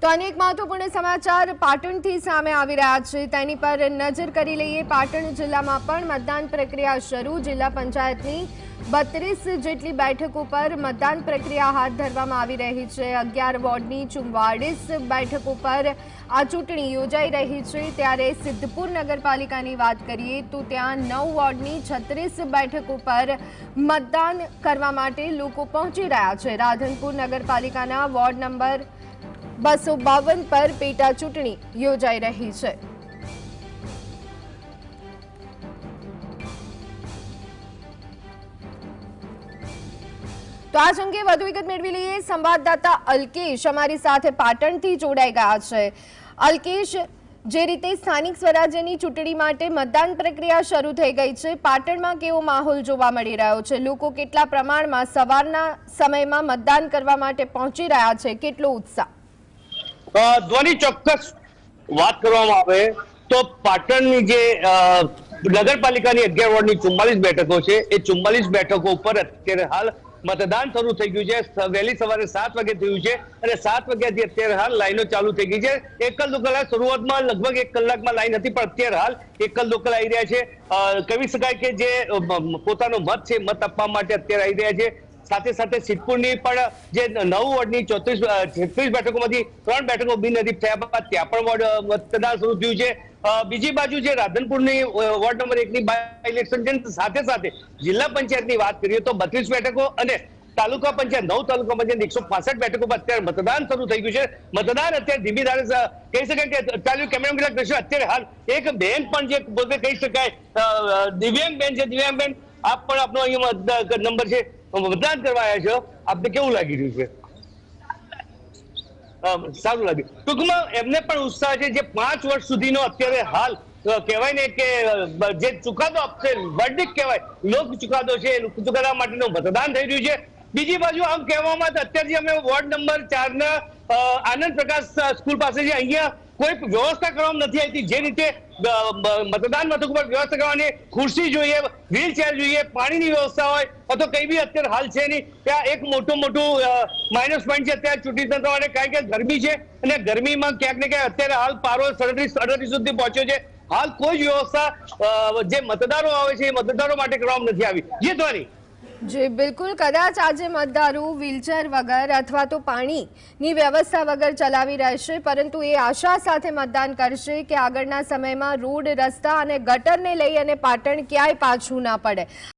તો અનેક મહત્વપૂર્ણ સમાચાર પાટણથી સામે આવી રહ્યા છે તેની પર નજર કરી લઈએ। પાટણ જિલ્લામાં પણ મતદાન પ્રક્રિયા શરૂ। જિલ્લા પંચાયતની 32 જેટલી બેઠકો પર મતદાન પ્રક્રિયા હાથ ધરવામાં આવી રહી છે। 11 વોર્ડની 44 બેઠકો પર આ ચૂંટણી યોજાઈ રહી છે। ત્યારે સિદ્ધપુર નગરપાલિકાની વાત કરીએ તો ત્યાં 9 વોર્ડની 36 બેઠકો પર મતદાન કરવા માટે લોકો પહોંચી રહ્યા છે। રાધનપુર નગરપાલિકાના વોર્ડ નંબર 252 પર પેટા ચૂંટણી યોજાઈ રહી છે। તો આ અંગે વધુ વિગત મેળવી લઈએ। સંવાદદાતા અલ્કેશ અમારી સાથે પાટણથી જોડાઈ ગયા છે। અલ્કેશ, જે રીતે સ્થાનિક સ્વરાજ્યની ચૂંટણી માટે મતદાન પ્રક્રિયા શરૂ થઈ ગઈ છે, પાટણમાં કેવો માહોલ જોવા મળી રહ્યો છે? લોકો કેટલા પ્રમાણમાં સવારના સમયમાં મતદાન કરવા માટે પહોંચી રહ્યા છે? કેટલો ઉત્સાહ? ધ્વનિ, ચોક્કસ વાત કરવામાં આવે તો પાટણની જે નગરપાલિકાની 11 વોર્ડની 44 બેઠકો છે, એ 44 બેઠકો ઉપર અત્યારે હાલ મતદાન શરૂ થઈ ગયું છે। વહેલી સવારે 7 વાગે થયું છે અને 7 વાગ્યાથી અત્યારે હાલ લાઈનો ચાલુ થઈ ગઈ છે। એકલ દોકલ શરૂઆતમાં લગભગ 1 કલાકમાં લાઈન હતી, પણ અત્યારે હાલ એકલ દોકલ આવી રહ્યા છે। કહી શકાય કે જે પોતાનો મત છે, મત આપવા માટે અત્યારે આવી રહ્યા છે। સાથે સાથે સિદ્ધપુરની પણ જે 9 વોર્ડની 36 બેઠકોમાંથી 3 બેઠકો બિનહરીફ થયા બાદ ત્યાં પણ મતદાન શરૂ થયું છે। બીજી બાજુ જે રાધનપુરની વોર્ડ નંબર 1 ની બાય ઇલેક્શન છે, સાથે સાથે જિલ્લા પંચાયતની વાત કરીએ તો 32 બેઠકો અને તાલુકા પંચાયત 9 તાલુકા પંચાયત 165 બેઠકો પર અત્યારે મતદાન શરૂ થઈ ગયું છે। મતદાન અત્યારે ધીમી ધારે કહી શકાય કે ચાલ્યું। કેમેરામેન દ્રશ્ય અત્યારે હાલ એક બેન પણ જે પોતે કહી શકાય દિવ્યાંગ બેન છે, દિવ્યાંગ બેન આપ પણ આપનો અહીંયા નંબર છે, મતદાન કરવા આવ્યા છો, આપને કેવું લાગી રહ્યું છે? સારું લાગ્યું। ટૂંકમાં એમને પણ ઉત્સાહ છે, જે 5 વર્ષ સુધીનો અત્યારે હાલ કહેવાય ને કે જે ચુકાદો આપશે, વર્ડિક્ટ કહેવાય, લોક ચુકાદો છે, લોક ચુકાદા માટેનું મતદાન થઈ રહ્યું છે। બીજી બાજુ આમ કહેવામાં અત્યારે અમે વોર્ડ નંબર 4 ના આનંદ પ્રકાશ સ્કૂલ પાસે છે, અહીંયા કોઈ વ્યવસ્થા કરવામાં નથી આવી। જે રીતે મતદાન મથક પર વ્યવસ્થા કરવાની, ખુરશી જોઈએ, વ્હીલચેર જોઈએ, પાણીની વ્યવસ્થા હોય અથવા કઈ બી અત્યારે હાલ છે નહીં। ત્યાં એક મોટું માઇનસ પોઈન્ટ છે અત્યારે ચૂંટણી તંત્ર માટે, કારણ કે ગરમી છે અને ગરમીમાં ક્યાંક ને ક્યાંક અત્યારે હાલ પારો 37-38 સુધી પહોંચ્યો છે। હાલ કોઈ જ વ્યવસ્થા જે મતદારો આવે છે એ મતદારો માટે કરવામાં નથી આવી। જે ધ્વનિ જી બિલકુલ, કદાચ આજે મતદારો વ્હીલચેર વગર અથવા તો પાણીની વ્યવસ્થા વગર ચલાવી રહેશે, પરંતુ એ આશા સાથે મતદાન કરશે કે આગળના સમયમાં રોડ, રસ્તા અને ગટરને લઈ અને પાટણ ક્યાંય પાછું ના પડે।